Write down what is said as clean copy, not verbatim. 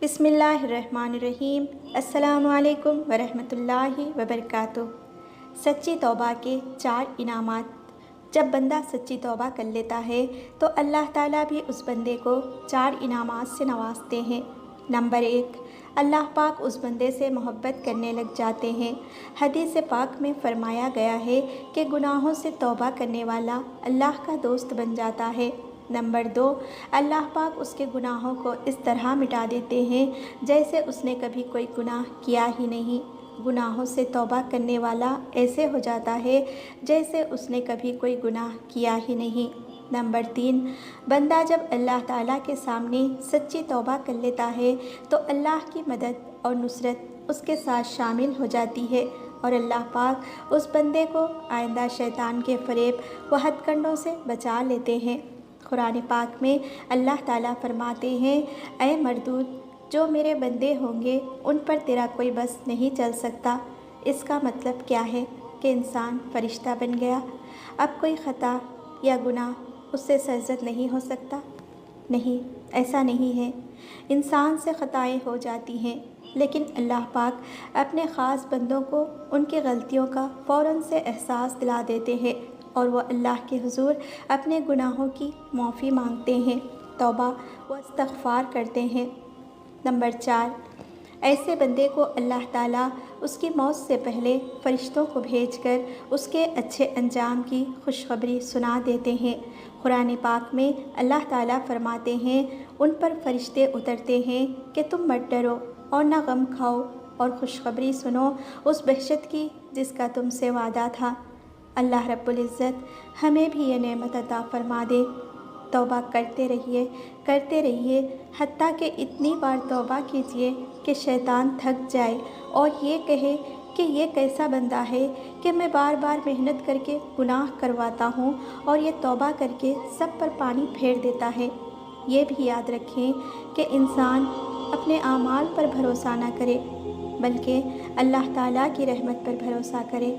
بسم اللہ الرحمن الرحیم۔ السلام علیکم ورحمۃ اللہ وبرکاتہ۔ سچی توبہ کے 4 انعامات۔ جب بندہ سچی توبہ کر لیتا ہے تو اللہ تعالیٰ بھی اس بندے کو 4 انعامات سے نوازتے ہیں۔ نمبر 1، اللہ پاک اس بندے سے محبت کرنے لگ جاتے ہیں۔ حدیث پاک میں فرمایا گیا ہے کہ گناہوں سے توبہ کرنے والا اللہ کا دوست بن جاتا ہے۔ نمبر 2، اللہ پاک اس کے گناہوں کو اس طرح مٹا دیتے ہیں جیسے اس نے کبھی کوئی گناہ کیا ہی نہیں۔ گناہوں سے توبہ کرنے والا ایسے ہو جاتا ہے جیسے اس نے کبھی کوئی گناہ کیا ہی نہیں۔ نمبر 3، بندہ جب اللہ تعالیٰ کے سامنے سچی توبہ کر لیتا ہے تو اللہ کی مدد اور نصرت اس کے ساتھ شامل ہو جاتی ہے اور اللہ پاک اس بندے کو آئندہ شیطان کے فریب و ہتھ کنڈوں سے بچا لیتے ہیں۔ قرآن پاک میں اللہ تعالیٰ فرماتے ہیں، اے مردود، جو میرے بندے ہوں گے ان پر تیرا کوئی بس نہیں چل سکتا۔ اس کا مطلب کیا ہے کہ انسان فرشتہ بن گیا، اب کوئی خطا یا گناہ اس سے سرزد نہیں ہو سکتا؟ نہیں، ایسا نہیں ہے۔ انسان سے خطائیں ہو جاتی ہیں، لیکن اللہ پاک اپنے خاص بندوں کو ان کی غلطیوں کا فوراً سے احساس دلا دیتے ہیں اور وہ اللہ کے حضور اپنے گناہوں کی معافی مانگتے ہیں، توبہ و استغفار کرتے ہیں۔ نمبر 4، ایسے بندے کو اللہ تعالیٰ اس کی موت سے پہلے فرشتوں کو بھیج کر اس کے اچھے انجام کی خوشخبری سنا دیتے ہیں۔ قرآن پاک میں اللہ تعالیٰ فرماتے ہیں، ان پر فرشتے اترتے ہیں کہ تم مت ڈرو اور نہ غم کھاؤ اور خوشخبری سنو اس بہشت کی جس کا تم سے وعدہ تھا۔ اللہ رب العزت ہمیں بھی یہ نعمت عطا فرما دے۔ توبہ کرتے رہیے حتیٰ کہ اتنی بار توبہ کیجیے کہ شیطان تھک جائے اور یہ کہے کہ یہ کیسا بندہ ہے کہ میں بار بار محنت کر کے گناہ کرواتا ہوں اور یہ توبہ کر کے سب پر پانی پھیر دیتا ہے۔ یہ بھی یاد رکھیں کہ انسان اپنے اعمال پر بھروسہ نہ کرے بلکہ اللہ تعالیٰ کی رحمت پر بھروسہ کرے۔